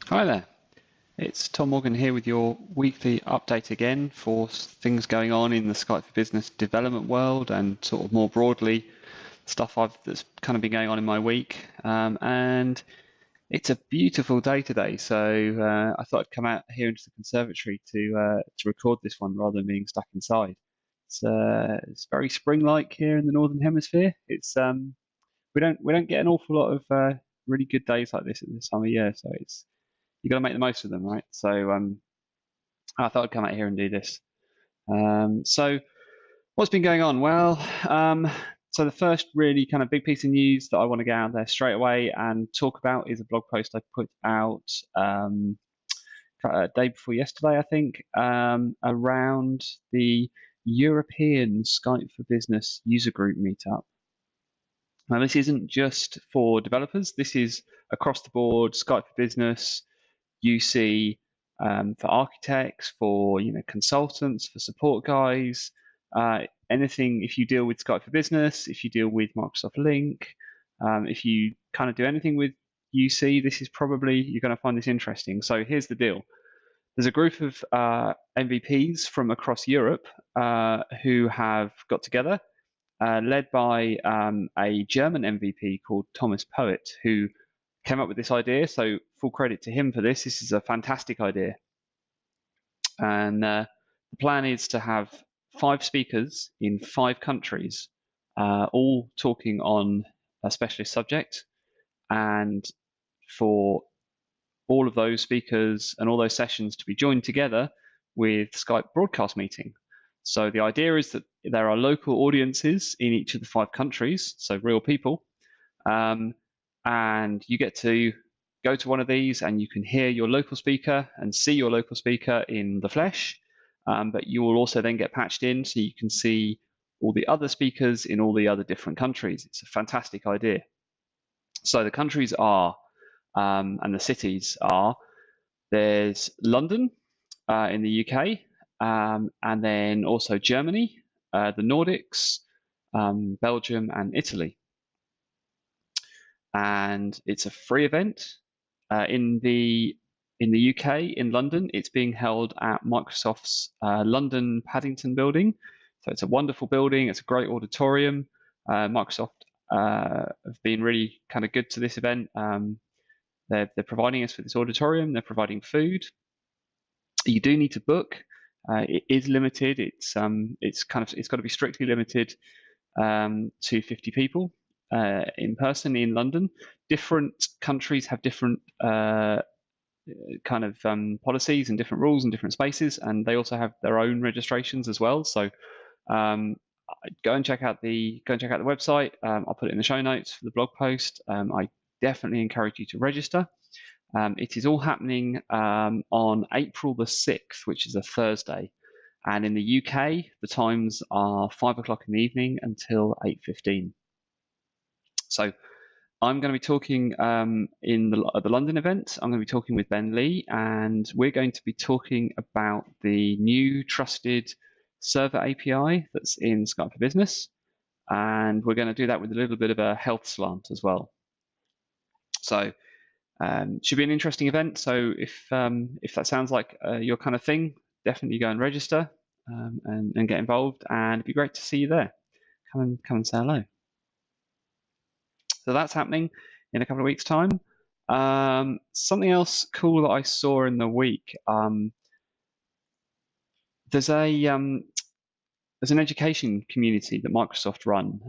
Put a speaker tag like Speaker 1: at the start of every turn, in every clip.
Speaker 1: Hi there, it's Tom Morgan here with your weekly update again for things going on in the Skype for Business development world and sort of more broadly stuff that's kind of been going on in my week. And it's a beautiful day today, so I thought I'd come out here into the conservatory to record this one rather than being stuck inside. It's very spring-like here in the Northern Hemisphere. We don't get an awful lot of really good days like this at this time of year, so it's you got to make the most of them, right? So I thought I'd come out here and do this. So what's been going on? Well, so the first really kind of big piece of news that I want to get out there straight away and talk about is a blog post I put out a day before yesterday, I think, around the European Skype for Business user group meetup. Now, this isn't just for developers. This is across the board, Skype for Business, UC, for architects, for consultants, for support guys, anything. If you deal with Skype for Business, if you deal with Microsoft Link, if you kind of do anything with UC, this is probably you're going to find this interesting. So here's the deal: there's a group of MVPs from across Europe who have got together, led by a German MVP called Thomas Poet, who came up with this idea. So full credit to him for this. This is a fantastic idea. And the plan is to have 5 speakers in 5 countries, all talking on a specialist subject. And for all of those speakers and all those sessions to be joined together with Skype broadcast meeting. So the idea is that there are local audiences in each of the 5 countries, so real people, and you get to go to one of these and you can hear your local speaker and see your local speaker in the flesh, but you will also then get patched in so you can see all the other speakers in all the other different countries. It's a fantastic idea. So the countries are, and the cities are, there's London in the UK, and then also Germany, the Nordics, Belgium, and Italy. And it's a free event. In the UK, in London, it's being held at Microsoft's London Paddington building. So it's a wonderful building. It's a great auditorium. Microsoft have been really kind of good to this event. They're providing us with this auditorium. They're providing food. You do need to book. It is limited. It's got to be strictly limited to 50 people in person in London. Different countries have different kind of policies and different rules and different spaces, and they also have their own registrations as well. So go and check out the website. I'll put it in the show notes for the blog post. I definitely encourage you to register. It is all happening on April the 6th, which is a Thursday. And in the UK, the times are 5 o'clock in the evening until 8:15. So I'm going to be talking at the London event. I'm going to be talking with Ben Lee, and we're going to be talking about the new trusted server API that's in Skype for Business. And we're going to do that with a little bit of a health slant as well. So should be an interesting event. So if that sounds like your kind of thing, definitely go and register and get involved, and it'd be great to see you there. Come and say hello. So that's happening in a couple of weeks' time. Something else cool that I saw in the week. There's an education community that Microsoft run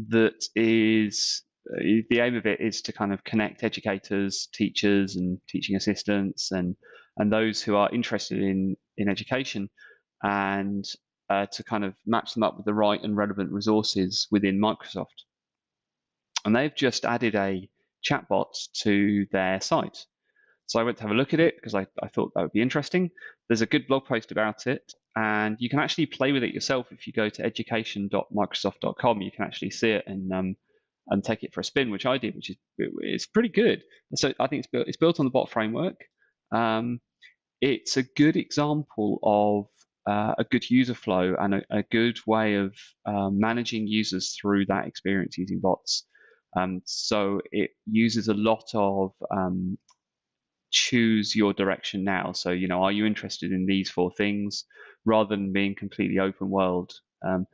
Speaker 1: that is the aim of it is to kind of connect educators, teachers, and teaching assistants, and those who are interested in education, and to kind of match them up with the right and relevant resources within Microsoft. And they've just added a chatbot to their site. So I went to have a look at it because I thought that would be interesting. There's a good blog post about it, and you can actually play with it yourself. If you go to education.microsoft.com, you can actually see it and take it for a spin, which I did, which is it's pretty good. So I think it's built on the bot framework. It's a good example of a good user flow and a good way of managing users through that experience using bots. So it uses a lot of choose your direction now. So, are you interested in these 4 things, rather than being completely open world? And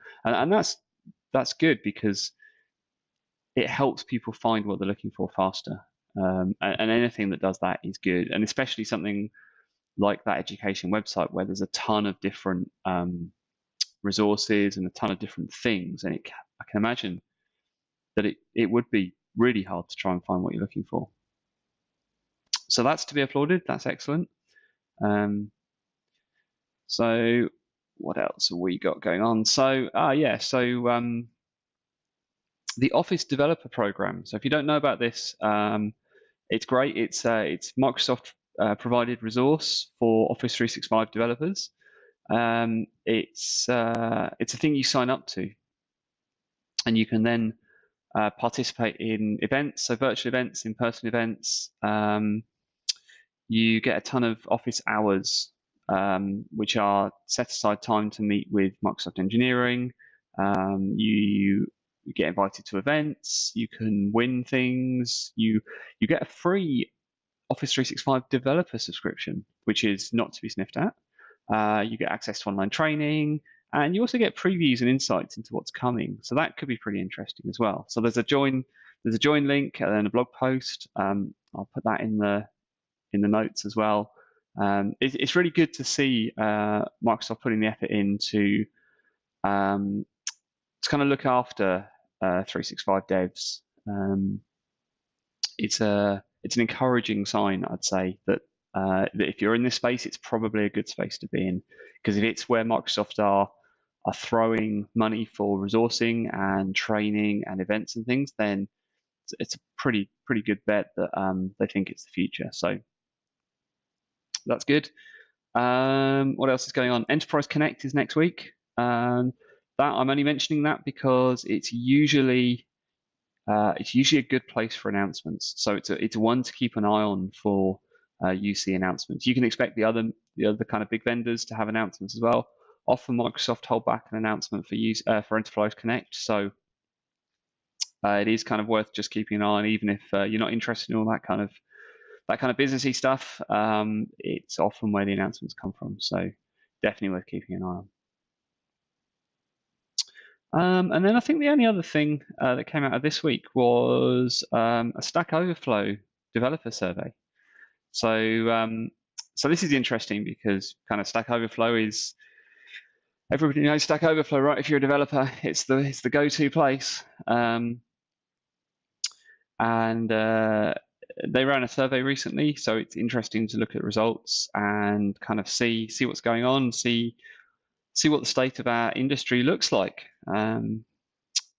Speaker 1: that's good, because it helps people find what they're looking for faster. And anything that does that is good, and especially something like that education website, where there's a ton of different resources and a ton of different things, and I can imagine that it would be really hard to try and find what you're looking for. So that's to be applauded. That's excellent. So what else have we got going on? So the Office Developer Program. So if you don't know about this, it's great. It's Microsoft provided resource for Office 365 developers. It's a thing you sign up to, and you can then participate in events, so virtual events, in-person events. You get a ton of Office hours, which are set aside time to meet with Microsoft engineering. You get invited to events. You can win things. You get a free Office 365 developer subscription, which is not to be sniffed at. You get access to online training, and you also get previews and insights into what's coming. So that could be pretty interesting as well. So there's a join link and then a blog post. I'll put that in the notes as well. It's really good to see Microsoft putting the effort in to kind of look after 365 devs. It's an encouraging sign, I'd say, that if you're in this space, it's probably a good space to be in, because if it's where Microsoft are throwing money for resourcing and training and events and things, then it's a pretty good bet that they think it's the future. So that's good. What else is going on? Enterprise Connect is next week. That I'm only mentioning that because it's usually a good place for announcements. So it's one to keep an eye on for UC announcements. You can expect the other kind of big vendors to have announcements as well. Often Microsoft hold back an announcement for Enterprise Connect, so it is kind of worth just keeping an eye on, even if you're not interested in all that kind of businessy stuff. It's often where the announcements come from, so definitely worth keeping an eye on. And then I think the only other thing that came out of this week was a Stack Overflow developer survey. So this is interesting, because kind of Stack Overflow is, everybody knows Stack Overflow, right? If you're a developer, it's the go-to place. And they ran a survey recently, so it's interesting to look at results and kind of see what's going on, see what the state of our industry looks like.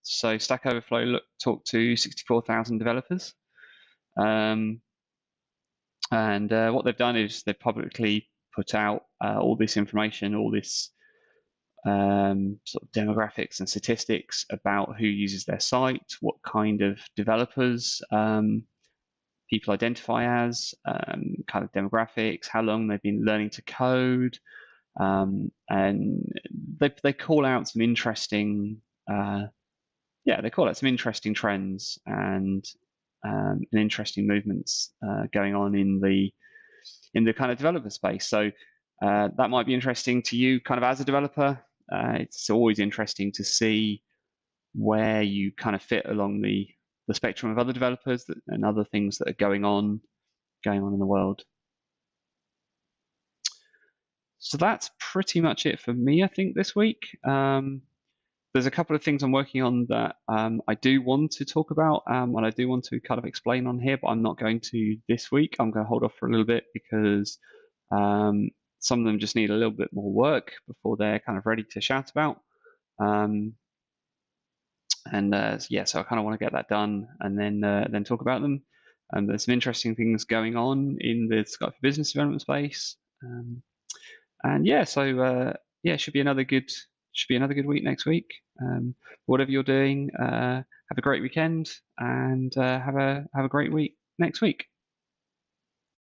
Speaker 1: So Stack Overflow talked to 64,000 developers, and what they've done is they've publicly put out all this information, all this sort of demographics and statistics about who uses their site, what kind of developers people identify as, kind of demographics, how long they've been learning to code, and they call out some interesting trends and interesting movements going on in the kind of developer space. So that might be interesting to you kind of as a developer. It's always interesting to see where you kind of fit along the spectrum of other developers and other things that are going on in the world. So that's pretty much it for me, I think, this week. There's a couple of things I'm working on that I do want to talk about, and I do want to kind of explain on here, but I'm not going to this week. I'm going to hold off for a little bit, because some of them just need a little bit more work before they're kind of ready to shout about. So I kind of want to get that done and then talk about them. And there's some interesting things going on in the Skype for Business development space. It should be another good week next week. Whatever you're doing, have a great weekend, and have a great week next week.